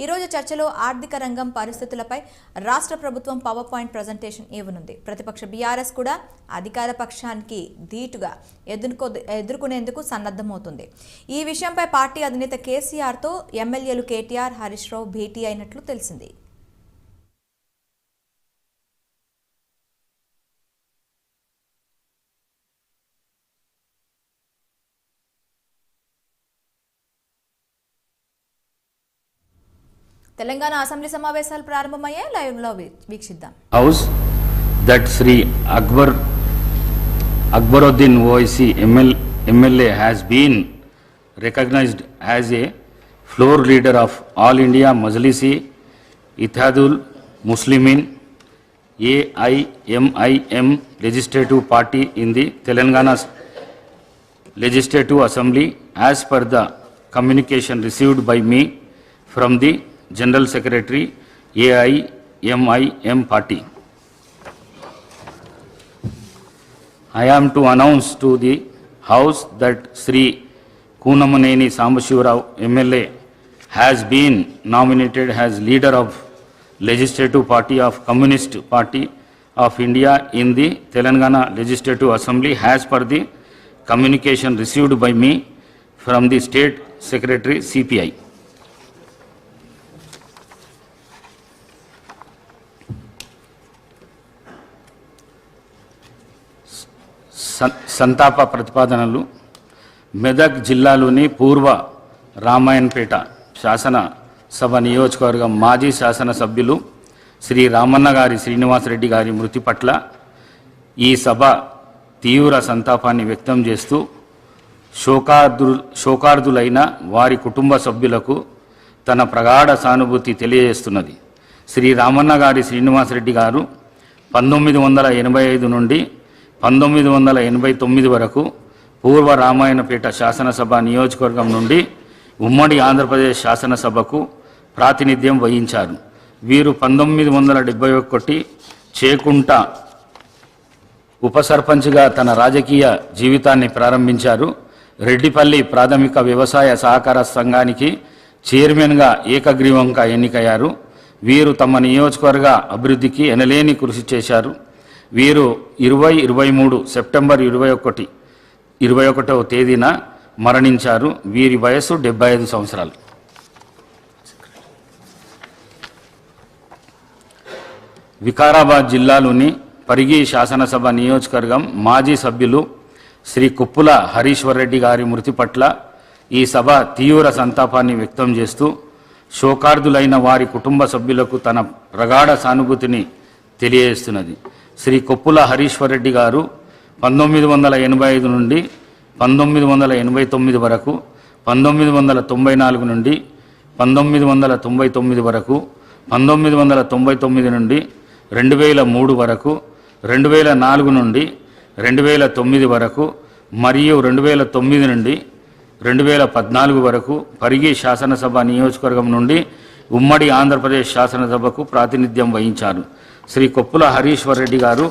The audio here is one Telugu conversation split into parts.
ఈరోజు చర్చలో ఆర్థిక రంగం పరిస్థితులపై రాష్ట్ర ప్రభుత్వం పవర్ పాయింట్ ప్రజెంటేషన్ ఇవ్వనుంది. ప్రతిపక్ష బీఆర్ఎస్ కూడా అధికార పక్షానికి ధీటుగా ఎదుర్కొనేందుకు సన్నద్ధమవుతుంది. ఈ విషయంపై పార్టీ అధినేత కేసీఆర్తో ఎమ్మెల్యేలు కేటీఆర్, హరీష్ రావు భేటీ అయినట్లు తెలిసింది. తెలంగాణ అసెంబ్లీ సమావేశాలు ప్రారంభమయ్యాయి. లైవ్ లో వీక్షిద్దాం. House that Shri Akbaruddin Owaisi MLA has been recognized as a floor leader of All India Majlisi Ittihadul Muslimin AIMIM legislative party in the Telangana Legislative Assembly as per the communication received by me from the General Secretary AIMIM party. I am to announce to the House that Sri Kunamaneni Sambashivarao MLA has been nominated as leader of Legislative Party of Communist Party of India in the Telangana Legislative Assembly as per the communication received by me from the State Secretary CPI. సంతాప ప్రతిపాదనలు. మెదక్ జిల్లాలోని పూర్వ రామాయణపేట శాసనసభ నియోజకవర్గం మాజీ శాసనసభ్యులు శ్రీ రామన్న గారి శ్రీనివాసరెడ్డి గారి మృతి పట్ల ఈ సభ తీవ్ర సంతాపాన్ని వ్యక్తం చేస్తూ శోకార్దులైన వారి కుటుంబ సభ్యులకు తన ప్రగాఢ సానుభూతి తెలియజేస్తున్నది. శ్రీ రామన్న గారి శ్రీనివాసరెడ్డి గారు 1985 నుండి 1989 వరకు పూర్వ రామాయణపేట శాసనసభ నియోజకవర్గం నుండి ఉమ్మడి ఆంధ్రప్రదేశ్ శాసనసభకు ప్రాతినిధ్యం వహించారు. వీరు 1971 చేకుంట ఉప సర్పంచ్గా తన రాజకీయ జీవితాన్ని ప్రారంభించారు. రెడ్డిపల్లి ప్రాథమిక వ్యవసాయ సహకార సంఘానికి చైర్మన్గా ఏకగ్రీవంగా ఎన్నికయ్యారు. వీరు తమ నియోజకవర్గ అభివృద్ధికి ఎనలేని కృషి చేశారు. వీరు 2023 సెప్టెంబర్ 21వ తేదీన మరణించారు. వీరి వయస్సు 75 సంవత్సరాలు. వికారాబాద్ జిల్లాలోని పరిగి శాసనసభ నియోజకవర్గం మాజీ సభ్యులు శ్రీ కుప్పుల హరీశ్వర్ రెడ్డి గారి మృతి పట్ల ఈ సభ తీవ్ర సంతాపాన్ని వ్యక్తం చేస్తూ శోకార్దులైన వారి కుటుంబ సభ్యులకు తన ప్రగాఢ సానుభూతిని తెలియజేస్తున్నది. శ్రీ కొప్పుల హరీశ్వర్ రెడ్డి గారు 1985 నుండి 1989 వరకు, 1994 నుండి 1999 వరకు, 1999 నుండి 2003 వరకు, 2004 నుండి 2009 వరకు మరియు 2009 నుండి 2014 వరకు పరిగి శాసనసభ నియోజకవర్గం నుండి ఉమ్మడి ఆంధ్రప్రదేశ్ శాసనసభకు ప్రాతినిధ్యం వహించారు. శ్రీ కొప్పుల హరీశ్వర్ రెడ్డి గారు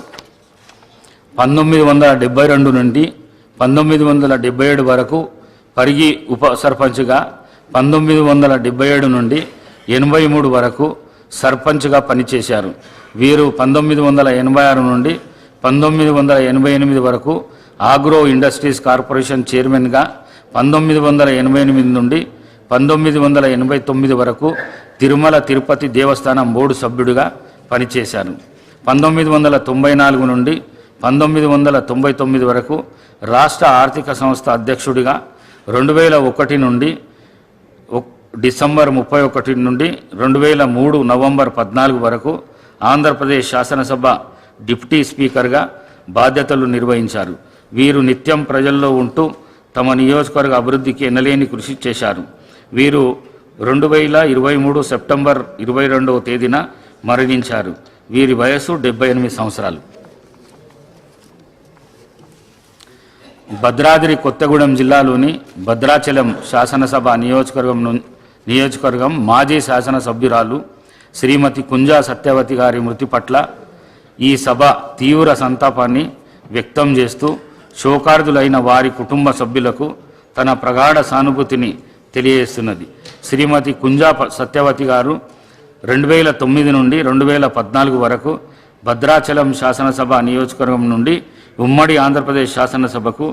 1972 నుండి 1977 వరకు పరిగి ఉప సర్పంచ్గా, 1977 నుండి 83 వరకు సర్పంచ్గా పనిచేశారు. వీరు 1986 నుండి 1988 వరకు ఆగ్రో ఇండస్ట్రీస్ కార్పొరేషన్ చైర్మన్గా, 1988 నుండి 1989 వరకు తిరుమల తిరుపతి దేవస్థానం బోర్డు సభ్యుడిగా పనిచేశారు. 1994 నుండి 1999 వరకు రాష్ట్ర ఆర్థిక సంస్థ అధ్యక్షుడిగా, 2001 నుండి డిసెంబర్ 31 నుండి 2003 నవంబర్ 14 వరకు ఆంధ్రప్రదేశ్ శాసనసభ డిప్యూటీ స్పీకర్గా బాధ్యతలు నిర్వహించారు. వీరు నిత్యం ప్రజల్లో ఉంటూ తమ నియోజకవర్గ అభివృద్ధికి ఎనలేని కృషి చేశారు. వీరు 2023 సెప్టెంబర్ 22వ తేదీన మరణించారు. వీరి వయస్సు 78 సంవత్సరాలు. భద్రాద్రి కొత్తగూడెం జిల్లాలోని భద్రాచలం శాసనసభ నియోజకవర్గం మాజీ శాసనసభ్యురాలు శ్రీమతి కుంజా సత్యవతి గారి మృతి పట్ల ఈ సభ తీవ్ర సంతాపాన్ని వ్యక్తం చేస్తూ శోకార్దులైన వారి కుటుంబ సభ్యులకు తన ప్రగాఢ సానుభూతిని తెలియజేస్తున్నది. శ్రీమతి కుంజా సత్యవతి గారు 2009 నుండి 2014 వరకు భద్రాచలం శాసనసభ నియోజకవర్గం నుండి ఉమ్మడి ఆంధ్రప్రదేశ్ శాసనసభకు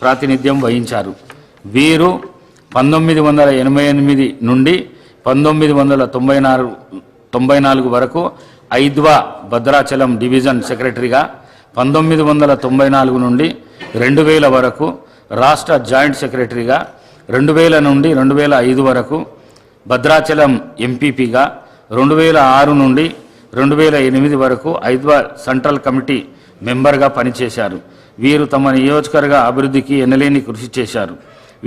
ప్రాతినిధ్యం వహించారు. వీరు 1988 నుండి 1994 వరకు ఐద్వా భద్రాచలం డివిజన్ సెక్రటరీగా, 1994 నుండి 2000 వరకు రాష్ట్ర జాయింట్ సెక్రటరీగా, 2000 నుండి 2005 వరకు భద్రాచలం ఎంపీపీగా, 2006 నుండి 2008 వరకు ఐద్వా సెంట్రల్ కమిటీ మెంబర్గా పనిచేశారు. వీరు తమ నియోజకవర్గ అభివృద్ధికి ఎనలేని కృషి చేశారు.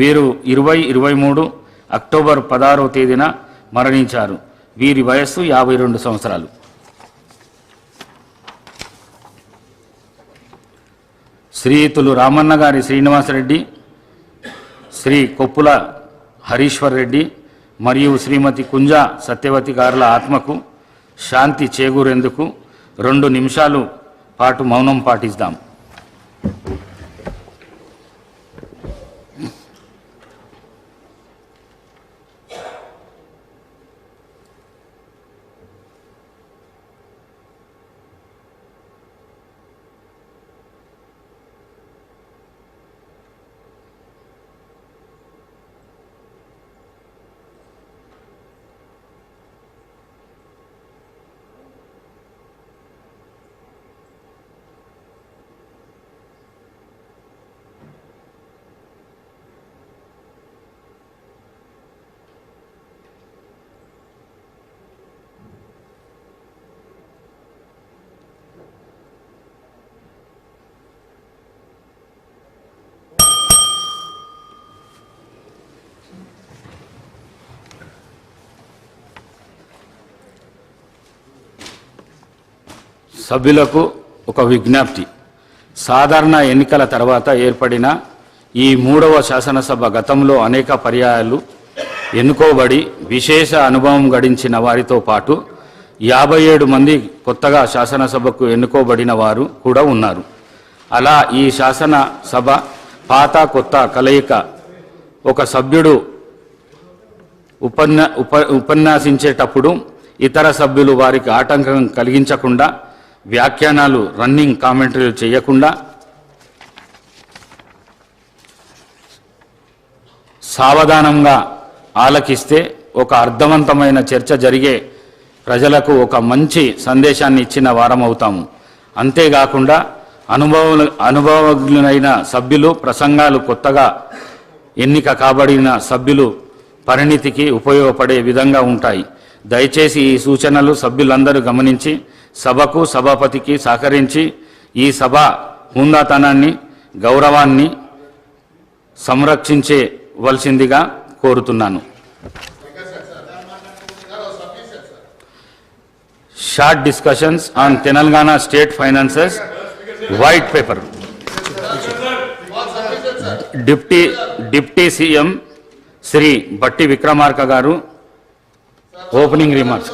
వీరు 2023 అక్టోబర్ 16వ తేదీన మరణించారు. వీరి వయస్సు 52 సంవత్సరాలు. శ్రీయుతులు రామన్న గారి శ్రీనివాసరెడ్డి, శ్రీ కొప్పుల హరీశ్వర్ రెడ్డి మరియు శ్రీమతి కుంజా సత్యవతి గారుల ఆత్మకు శాంతి చేకూరేందుకు 2 నిమిషాలు పాటు మౌనం పాటిస్తాం. సభ్యులకు ఒక విజ్ఞప్తి. సాధారణ ఎన్నికల తర్వాత ఏర్పడిన ఈ 3వ శాసనసభ గతంలో అనేక పర్యాయాలు ఎన్నుకోబడి విశేష అనుభవం గడించిన వారితో పాటు 57 మంది కొత్తగా శాసనసభకు ఎన్నుకోబడిన వారు కూడా ఉన్నారు. అలా ఈ శాసనసభ పాత కొత్త కలయిక. ఒక సభ్యుడు ఉపన్యాసించేటప్పుడు ఇతర సభ్యులు వారికి ఆటంకం కలిగించకుండా, వ్యాఖ్యానాలు రన్నింగ్ కామెంటరీలు చేయకుండా సావధానంగా ఆలకిస్తే ఒక అర్థవంతమైన చర్చ జరిగే ప్రజలకు ఒక మంచి సందేశాన్ని ఇచ్చిన వారం అవుతాము. అంతేకాకుండా అనుభవజ్ఞులైన సభ్యులు ప్రసంగాలు కొత్తగా ఎన్నిక కాబడిన సభ్యులు పరిణితికి ఉపయోగపడే విధంగా ఉంటాయి. దయచేసి ఈ సూచనలు సభ్యులందరూ గమనించి సభకు సభాపతికి సహకరించి ఈ సభ హుందాతనాన్ని గౌరవాన్ని సంరక్షించవలసిందిగా కోరుతున్నాను. Short discussions on Telangana state finances white paper. Deputy CM Shri Bhatti Vikramarka గారు ఓపెనింగ్ రిమార్క్స్.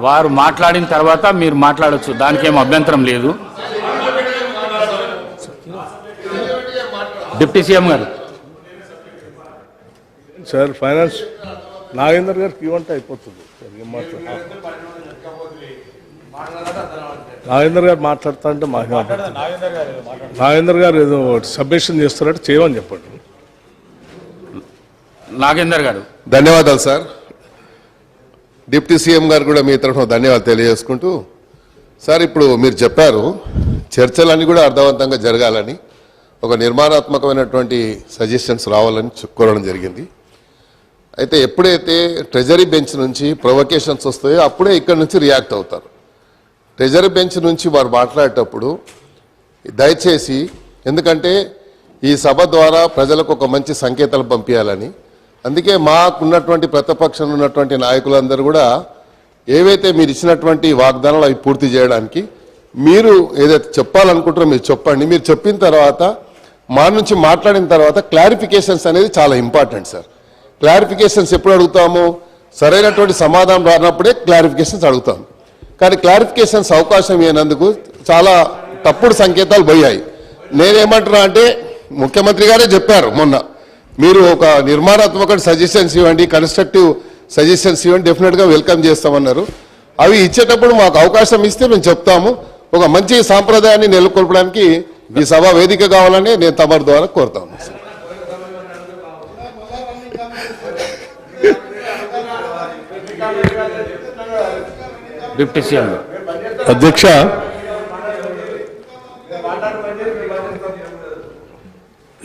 వారు మాట్లాడిన తర్వాత మీరు మాట్లాడచ్చు, దానికి ఏం అభ్యంతరం లేదు. డిప్యూటీ సీఎం గారు. సార్ ఫైనాన్స్ నాగేందర్ గారికి ఇవ్వంటే అయిపోతుంది. నాగేందర్ గారు మాట్లాడుతా అంటే నాగేందర్ గారు ఏదో సబ్మిషన్ చేస్తున్నట్టు చేయమని చెప్పండి. నాగేందర్ గారు. ధన్యవాదాలు సార్. డిప్యూటీ సీఎం గారు కూడా మీ తరఫున ధన్యవాదాలు తెలియజేసుకుంటూ, సార్ ఇప్పుడు మీరు చెప్పారు చర్చలన్నీ కూడా అర్థవంతంగా జరగాలని, ఒక నిర్మాణాత్మకమైనటువంటి సజెషన్స్ రావాలని కోరడం జరిగింది. అయితే ఎప్పుడైతే ట్రెజరీ బెంచ్ నుంచి ప్రొవకేషన్స్ వస్తాయో అప్పుడే ఇక్కడ నుంచి రియాక్ట్ అవుతారు. ట్రెజరీ బెంచ్ నుంచి వారు మాట్లాడేటప్పుడు దయచేసి, ఎందుకంటే ఈ సభ ద్వారా ప్రజలకు ఒక మంచి సంకేతాలు పంపించాలని, అందుకే మాకున్నటువంటి ప్రతిపక్షంలో ఉన్నటువంటి నాయకులందరూ కూడా ఏవైతే మీరు ఇచ్చినటువంటి వాగ్దానాలు అవి పూర్తి చేయడానికి మీరు ఏదైతే చెప్పాలనుకుంటారో మీరు చెప్పండి. మీరు చెప్పిన తర్వాత మా నుంచి మాట్లాడిన తర్వాత క్లారిఫికేషన్స్ అనేది చాలా ఇంపార్టెంట్ సార్. క్లారిఫికేషన్స్ ఎప్పుడు అడుగుతాము? సరైనటువంటి సమాధానం రానప్పుడే క్లారిఫికేషన్స్ అడుగుతాం. కానీ క్లారిఫికేషన్స్ అవకాశం ఇవ్వనందుకు చాలా తప్పుడు సంకేతాలు పోయాయి. నేనేమంటున్నా అంటే ముఖ్యమంత్రి గారే చెప్పారు మొన్న, మీరు ఒక నిర్మాణాత్మక సజెషన్స్ ఇవ్వండి, కన్స్ట్రక్టివ్ సజెషన్స్ ఇవ్వండి, డెఫినెట్గా వెల్కమ్ చేస్తామన్నారు. అవి ఇచ్చేటప్పుడు మాకు అవకాశం ఇస్తే మేము చెప్తాము. ఒక మంచి సాంప్రదాయాన్ని నెలకొల్పడానికి ఈ సభ వేదిక కావాలని నేను తమరి ద్వారా కోరుతాను. డిప్యూటీ సీఎం అధ్యక్ష,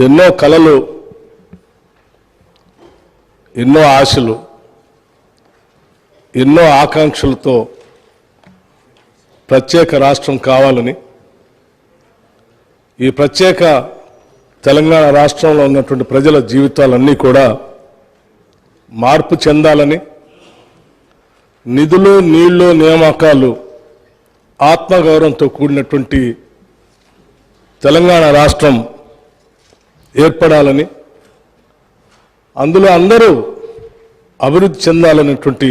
ఎన్నో కలలు, ఎన్నో ఆశలు, ఎన్నో ఆకాంక్షలతో ప్రత్యేక రాష్ట్రం కావాలని, ఈ ప్రత్యేక తెలంగాణ రాష్ట్రంలో ఉన్నటువంటి ప్రజల జీవితాలన్నీ కూడా మార్పు చెందాలని, నిధులు నీళ్లు నియామకాలు ఆత్మగౌరవంతో కూడినటువంటి తెలంగాణ రాష్ట్రం ఏర్పడాలని, అందులో అందరూ అభివృద్ధి చెందాలనేటువంటి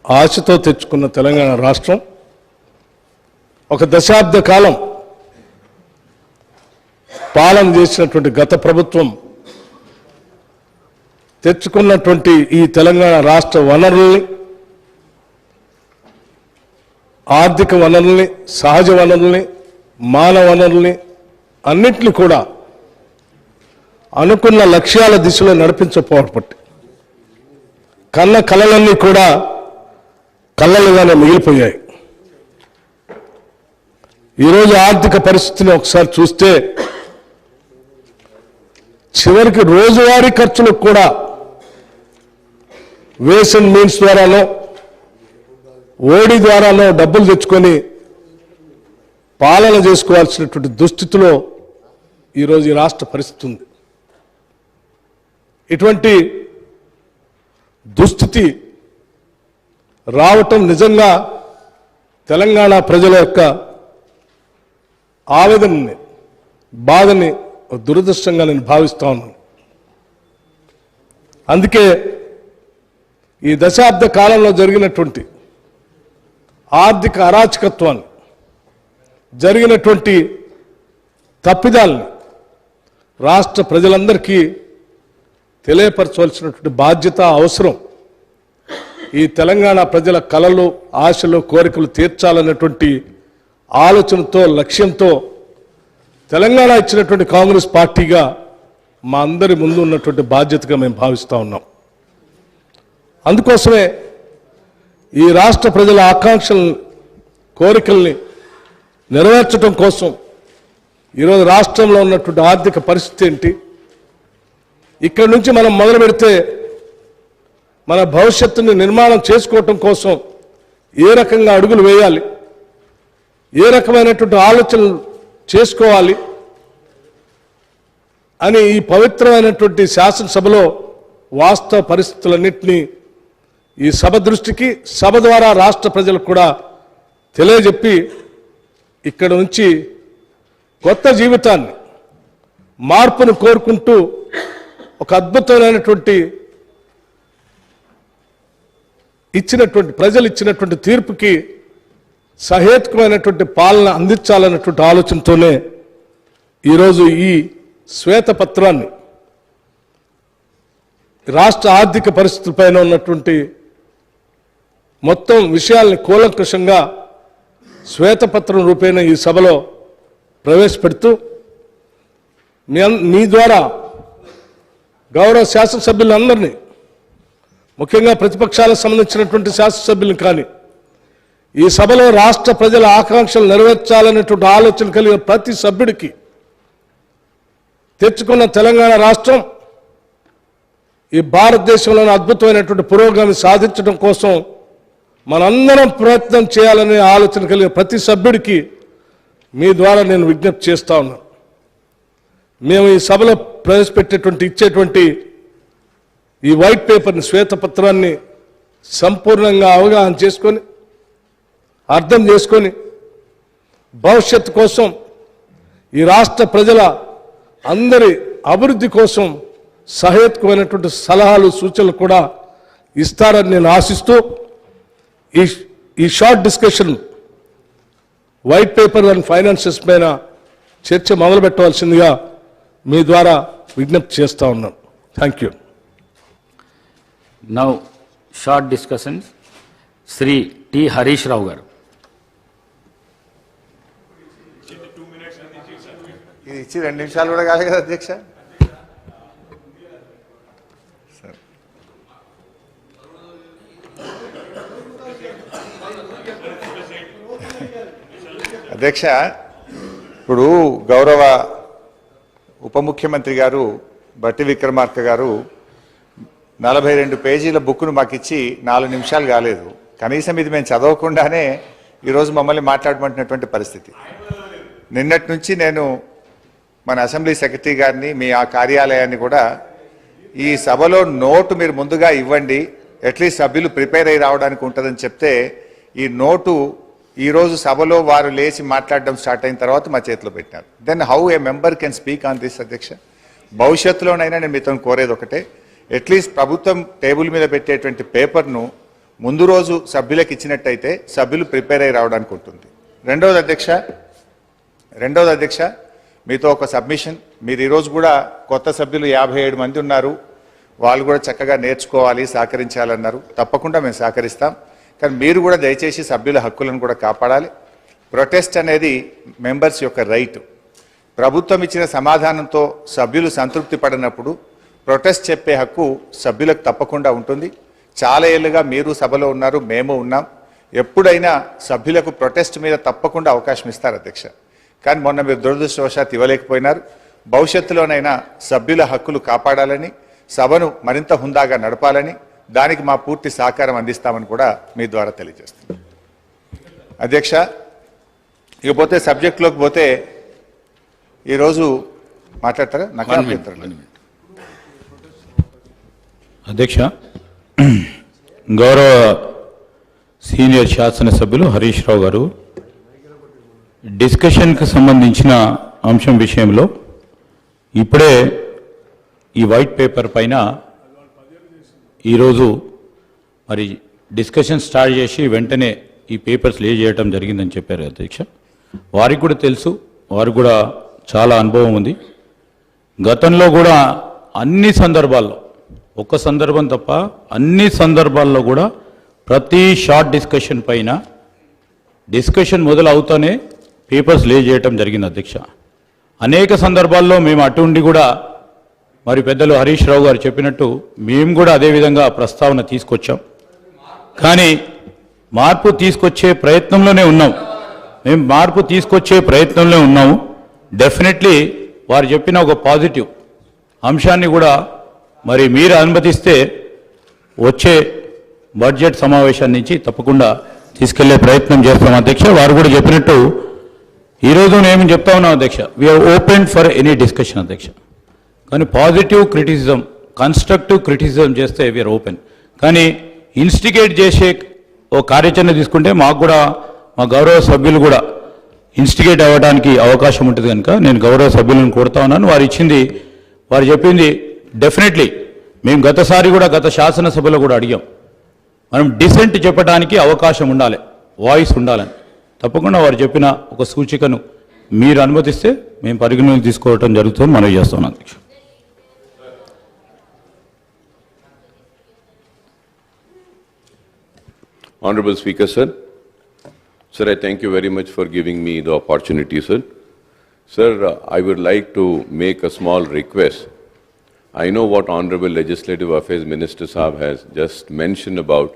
ఆశతో తెచ్చుకున్న తెలంగాణ రాష్ట్రం ఒక దశాబ్ద కాలం పాలన చేసినటువంటి గత ప్రభుత్వం తెచ్చుకున్నటువంటి ఈ తెలంగాణ రాష్ట్ర వనరుల్ని, ఆర్థిక వనరుల్ని, సహజ వనరుల్ని, మానవ వనరుల్ని అన్నింటినీ కూడా అనుకున్న లక్ష్యాల దిశలో నడిపించకపోవడం కన్న కళలన్నీ కూడా కళ్ళలుగానే మిగిలిపోయాయి. ఈరోజు ఆర్థిక పరిస్థితిని ఒకసారి చూస్తే చివరికి రోజువారీ ఖర్చులకు కూడా వేస్ అండ్ మీన్స్ ద్వారానో ఓడి ద్వారానో డబ్బులు తెచ్చుకొని పాలన చేసుకోవాల్సినటువంటి దుస్థితిలో ఈరోజు ఈ రాష్ట్ర పరిస్థితి ఉంది. ఇటువంటి దుస్థితి రావటం నిజంగా తెలంగాణ ప్రజల యొక్క ఆవేదనని, బాధని దురదృష్టంగా నేను భావిస్తా ఉన్నాను. అందుకే ఈ దశాబ్ద కాలంలో జరిగినటువంటి ఆర్థిక అరాచకత్వాన్ని, జరిగినటువంటి తప్పిదాల్ని రాష్ట్ర ప్రజలందరికీ తెలియపరచవలసినటువంటి బాధ్యత, అవసరం. ఈ తెలంగాణ ప్రజల కలలు, ఆశలు, కోరికలు తీర్చాలన్నటువంటి ఆలోచనతో, లక్ష్యంతో తెలంగాణ ఇచ్చినటువంటి కాంగ్రెస్ పార్టీగా మా అందరి ముందు ఉన్నటువంటి బాధ్యతగా మేము భావిస్తూ ఉన్నాం. అందుకోసమే ఈ రాష్ట్ర ప్రజల ఆకాంక్షలను, కోరికల్ని నెరవేర్చడం కోసం ఈరోజు రాష్ట్రంలో ఉన్నటువంటి ఆర్థిక పరిస్థితి ఏంటి, ఇక్కడి నుంచి మనం మొదలు పెడితే మన భవిష్యత్తుని నిర్మాణం చేసుకోవటం కోసం ఏ రకంగా అడుగులు వేయాలి, ఏ రకమైనటువంటి ఆలోచనలు చేసుకోవాలి అని ఈ పవిత్రమైనటువంటి శాసనసభలో వాస్తవ పరిస్థితులన్నింటినీ ఈ సభ దృష్టికి, సభ ద్వారా రాష్ట్ర ప్రజలకు కూడా తెలియజెప్పి ఇక్కడ నుంచి కొత్త జీవితాన్ని, మార్పును కోరుకుంటూ ఒక అద్భుతమైనటువంటి ప్రజలు ఇచ్చినటువంటి తీర్పుకి సహేతుకమైనటువంటి పాలన అందించాలన్నటువంటి ఆలోచనతోనే ఈరోజు ఈ శ్వేతపత్రాన్ని, రాష్ట్ర ఆర్థిక పరిస్థితులపైన ఉన్నటువంటి మొత్తం విషయాల్ని కూలంకషంగా శ్వేతపత్రం రూపేణ ఈ సభలో ప్రవేశపెడుతూ మీ ద్వారా గౌరవ శాసనసభ్యులందరినీ, ముఖ్యంగా ప్రతిపక్షాలకు సంబంధించినటువంటి శాసనసభ్యులను కానీ, ఈ సభలో రాష్ట్ర ప్రజల ఆకాంక్షలు నెరవేర్చాలనేటువంటి ఆలోచన కలిగిన ప్రతి సభ్యుడికి తెచ్చుకున్న తెలంగాణ రాష్ట్రం ఈ భారతదేశంలోని అద్భుతమైనటువంటి పురోగతి సాధించడం కోసం మనందరం ప్రయత్నం చేయాలనే ఆలోచన కలిగిన ప్రతి సభ్యుడికి మీ ద్వారా నేను విజ్ఞప్తి చేస్తా ఉన్నాను. మేము ఈ సభలో ఇచ్చేటువంటి ఈ వైట్ పేపర్ని, శ్వేతపత్రాన్ని సంపూర్ణంగా అవగాహన చేసుకొని, అర్థం చేసుకొని, భవిష్యత్తు కోసం, ఈ రాష్ట్ర ప్రజల అందరి అభివృద్ధి కోసం సహేతుకమైనటువంటి సలహాలు సూచనలు కూడా ఇస్తారని నేను ఆశిస్తూ ఈ short discussion white paper and finances పైన చర్చ మొదలు పెట్టవలసిందిగా మీ ద్వారా విజ్ఞప్తి చేస్తా ఉన్నాను. Thank you. Now, short discussions. Sri T. Harish Rao garu. ఇది ఇచ్చి 2 నిమిషాలు కూడా కాదు కదా అధ్యక్ష. అధ్యక్ష, ఇప్పుడు గౌరవ ఉప ముఖ్యమంత్రి గారు బట్టి విక్రమార్క గారు 42 పేజీల బుక్ను మాకు ఇచ్చి 4 నిమిషాలు కాలేదు. కనీసం ఇది మేము చదవకుండానే ఈరోజు మమ్మల్ని మాట్లాడమంటున్నటువంటి పరిస్థితి. నిన్నటి నుంచి నేను మన అసెంబ్లీ సెక్రటరీ గారిని, మీ ఆ కార్యాలయాన్ని కూడా ఈ సభలో నోటు మీరు ముందుగా ఇవ్వండి, అట్లీస్ట్ సభ్యులు ప్రిపేర్ అయ్యి రావడానికి ఉంటుందని చెప్తే ఈ నోటు ఈరోజు సభలో వారు లేచి మాట్లాడడం స్టార్ట్ అయిన తర్వాత మా చేతిలో పెట్టినారు. Then how a member can speak on this అధ్యక్ష? భవిష్యత్తులోనైనా నేను మీతో కోరేది ఒకటే, అట్లీస్ట్ ప్రభుత్వం టేబుల్ మీద పెట్టేటువంటి పేపర్ను ముందు రోజు సభ్యులకు ఇచ్చినట్టయితే సభ్యులు ప్రిపేర్ అయ్యి రావడానికి ఉంటుంది. రెండవది అధ్యక్ష, మీతో ఒక సబ్మిషన్. మీరు ఈరోజు కూడా కొత్త సభ్యులు 57 మంది ఉన్నారు, వాళ్ళు కూడా చక్కగా నేర్చుకోవాలి, సహకరించాలన్నారు. తప్పకుండా మేము సహకరిస్తాం. కానీ మీరు కూడా దయచేసి సభ్యుల హక్కులను కూడా కాపాడాలి. ప్రొటెస్ట్ అనేది మెంబర్స్ యొక్క రైట్. ప్రభుత్వం ఇచ్చిన సమాధానంతో సభ్యులు సంతృప్తి పడినప్పుడు ప్రొటెస్ట్ చెప్పే హక్కు సభ్యులకు తప్పకుండా ఉంటుంది. చాలా ఏళ్ళుగా మీరు సభలో ఉన్నారు, మేము ఉన్నాం. ఎప్పుడైనా సభ్యులకు ప్రొటెస్ట్ మీద తప్పకుండా అవకాశం ఇస్తారు అధ్యక్ష. కానీ మొన్న మీరు దురదృష్టవశాత్తు ఇవ్వలేకపోయినారు. భవిష్యత్తులోనైనా సభ్యుల హక్కులు కాపాడాలని, సభను మరింత హుందాగా నడపాలని, దానికి మా పూర్తి సహకారం అందిస్తామని కూడా మీ ద్వారా తెలియజేస్తాం. అధ్యక్ష, ఇకపోతే సబ్జెక్టులోకి పోతే ఈరోజు మాట్లాడతారా? నాకు అధ్యక్ష, గౌరవ సీనియర్ శాసనసభ్యులు హరీష్ రావు గారు డిస్కషన్కి సంబంధించిన అంశం విషయంలో ఇప్పుడే ఈ వైట్ పేపర్ పైన ఈరోజు మరి డిస్కషన్ స్టార్ట్ చేసి వెంటనే ఈ పేపర్స్ లే చేయడం జరిగిందని చెప్పారు అధ్యక్ష. వారికి కూడా తెలుసు, వారికి కూడా చాలా అనుభవం ఉంది. గతంలో కూడా అన్ని సందర్భాల్లో, ఒక్క సందర్భం తప్ప అన్ని సందర్భాల్లో కూడా ప్రతి షార్ట్ డిస్కషన్ పైన డిస్కషన్ మొదలవుతానే పేపర్స్ లే చేయటం జరిగింది అధ్యక్ష. అనేక సందర్భాల్లో మేము అటుండి కూడా మరి పెద్దలు హరీష్ రావు గారు చెప్పినట్టు మేము కూడా అదేవిధంగా ప్రస్తావన తీసుకొచ్చాం. కానీ మార్పు తీసుకొచ్చే ప్రయత్నంలోనే ఉన్నాం. మేము మార్పు తీసుకొచ్చే ప్రయత్నంలో ఉన్నాము. డెఫినెట్లీ వారు చెప్పిన ఒక పాజిటివ్ అంశాన్ని కూడా మరి మీరు అనుమతిస్తే వచ్చే బడ్జెట్ సమావేశం నుంచి తప్పకుండా తీసుకెళ్లే ప్రయత్నం చేస్తాం అధ్యక్ష. వారు కూడా చెప్పినట్టు ఈరోజు నేను చెప్తా ఉన్నాం అధ్యక్ష, we're open for any discussion అధ్యక్ష. కానీ పాజిటివ్ క్రిటిసిజం, కన్స్ట్రక్టివ్ క్రిటిసిజం చేస్తే వీఆర్ ఓపెన్. కానీ ఇన్స్టిగేట్ చేసే ఓ కార్యాచరణ తీసుకుంటే మాకు కూడా, మా గౌరవ సభ్యులు కూడా ఇన్స్టిగేట్ అవ్వడానికి అవకాశం ఉంటుంది కనుక నేను గౌరవ సభ్యులను కోరుతా ఉన్నాను. వారు చెప్పింది డెఫినెట్లీ మేము గతసారి కూడా గత శాసనసభలో కూడా అడిగాం, మనం డిసెంట్ చెప్పడానికి అవకాశం ఉండాలి, వాయిస్ ఉండాలని. తప్పకుండా వారు చెప్పిన ఒక సూచికను మీరు అనుమతిస్తే మేము పరిగణలోకి తీసుకోవడం జరుగుతుంది మనం చేస్తున్నాం అధ్యక్ష. Honorable Speaker, sir. Sir, I thank you very much for giving me the opportunity, sir. Sir, I would like to make a small request. I know what Honorable Legislative Affairs Minister Saab has just mentioned about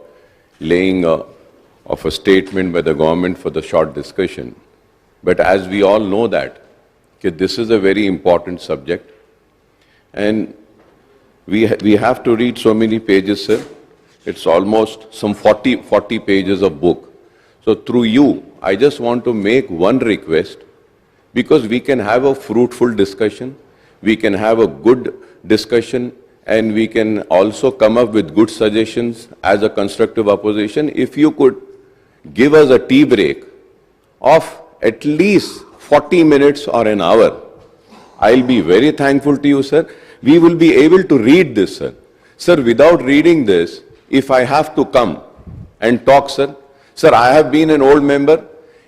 laying of a statement by the government for the short discussion. But as we all know that this is a very important subject, and we have to read so many pages, sir. It's almost some 40 pages of book. So through you, I just want to make one request, because we can have a fruitful discussion, we can have a good discussion, and we can also come up with good suggestions as a constructive opposition. If you could give us a tea break of at least 40 minutes or an hour, I'll be very thankful to you, sir, we will be able to read this, sir. Sir, without reading this, if I have to come and talk, sir, I have been an old member.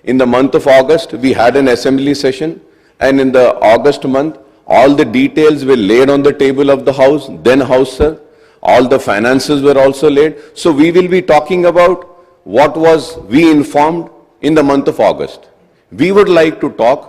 In the month of August, we had an assembly session, and in the August month, all the details were laid on the table of the House, then House, sir. All the finances were also laid. So we will be talking about what was we informed in the month of August. We would like to talk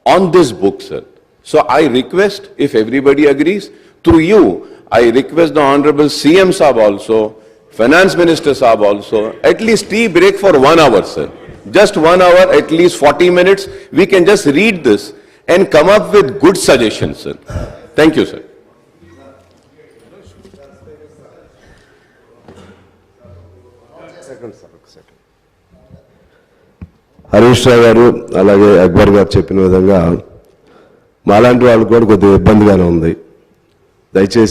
on this book, sir. So I request, if everybody agrees, through you, I request the Honorable CM Saab also, Finance Minister Saab also, at least tea break for 1 hour, sir. Just 1 hour, at least 40 minutes, we can just read this and come up with good suggestions, sir. Thank you, sir. Harish Rao గారు అలాగే అక్బర్ గారు చెప్పిన విధంగా మాలాంటి వాళ్ళు కూడా కొద్దిగా ఇబ్బందిగానే ఉంది. దయచేసి